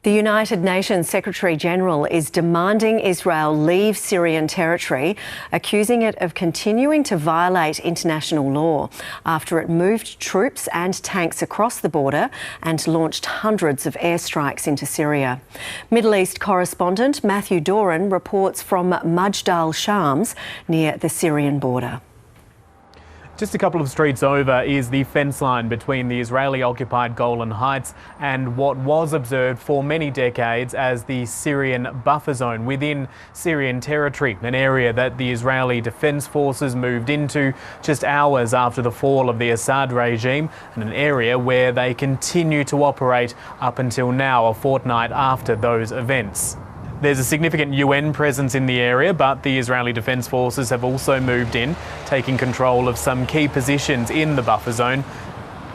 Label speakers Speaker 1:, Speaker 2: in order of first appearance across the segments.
Speaker 1: The United Nations Secretary-General is demanding Israel leave Syrian territory, accusing it of continuing to violate international law after it moved troops and tanks across the border and launched hundreds of airstrikes into Syria. Middle East correspondent Matthew Doran reports from Majdal Shams near the Syrian border.
Speaker 2: Just a couple of streets over is the fence line between the Israeli-occupied Golan Heights and what was observed for many decades as the Syrian buffer zone within Syrian territory, an area that the Israeli Defence Forces moved into just hours after the fall of the Assad regime, and an area where they continue to operate up until now, a fortnight after those events. There's a significant UN presence in the area, but the Israeli Defence Forces have also moved in, taking control of some key positions in the buffer zone,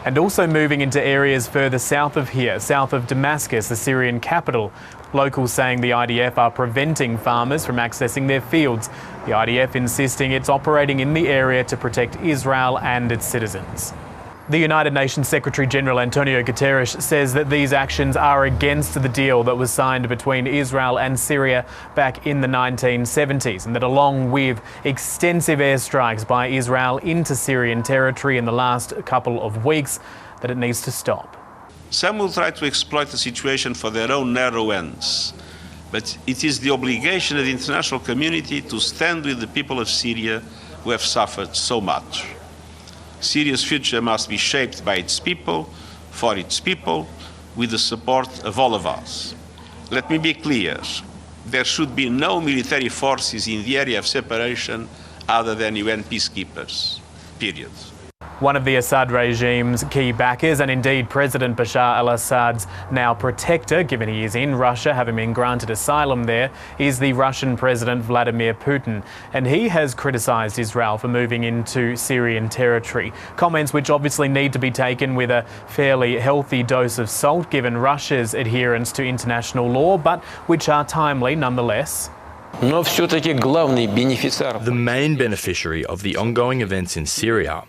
Speaker 2: and also moving into areas further south of here, south of Damascus, the Syrian capital. Locals saying the IDF are preventing farmers from accessing their fields. The IDF insisting it's operating in the area to protect Israel and its citizens. The United Nations Secretary-General Antonio Guterres says that these actions are against the deal that was signed between Israel and Syria back in the 1970s, and that along with extensive airstrikes by Israel into Syrian territory in the last couple of weeks, that it needs to stop.
Speaker 3: Some will try to exploit the situation for their own narrow ends, but it is the obligation of the international community to stand with the people of Syria who have suffered so much. Syria's future must be shaped by its people, for its people, with the support of all of us. Let me be clear, there should be no military forces in the area of separation other than UN peacekeepers, period.
Speaker 2: One of the Assad regime's key backers, and indeed President Bashar al-Assad's now protector, given he is in Russia, having been granted asylum there, is the Russian President Vladimir Putin. And he has criticised Israel for moving into Syrian territory. Comments which obviously need to be taken with a fairly healthy dose of salt, given Russia's adherence to international law, but which are timely nonetheless.
Speaker 4: The main beneficiary of the ongoing events in Syria,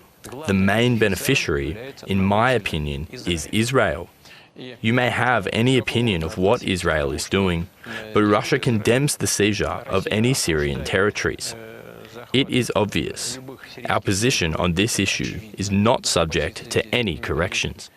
Speaker 4: the main beneficiary, in my opinion, is Israel. You may have any opinion of what Israel is doing, but Russia condemns the seizure of any Syrian territories. It is obvious. Our position on this issue is not subject to any corrections.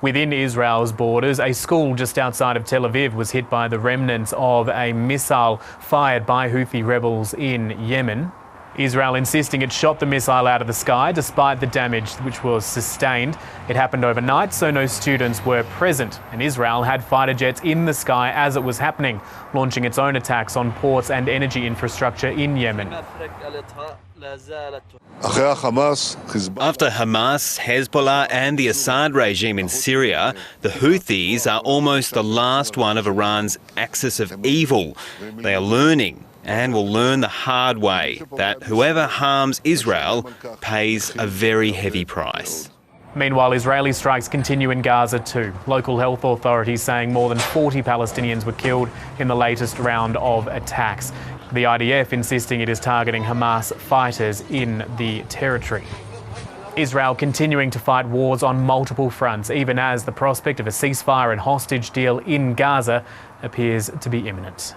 Speaker 2: Within Israel's borders, a school just outside of Tel Aviv was hit by the remnants of a missile fired by Houthi rebels in Yemen. Israel insisting it shot the missile out of the sky despite the damage which was sustained. It happened overnight, so no students were present, and Israel had fighter jets in the sky as it was happening, launching its own attacks on ports and energy infrastructure in Yemen.
Speaker 5: After Hamas, Hezbollah and the Assad regime in Syria, the Houthis are almost the last one of Iran's axis of evil. They are learning, and will learn the hard way, that whoever harms Israel pays a very heavy price.
Speaker 2: Meanwhile, Israeli strikes continue in Gaza too. Local health authorities saying more than 40 Palestinians were killed in the latest round of attacks. The IDF insisting it is targeting Hamas fighters in the territory. Israel continuing to fight wars on multiple fronts, even as the prospect of a ceasefire and hostage deal in Gaza appears to be imminent.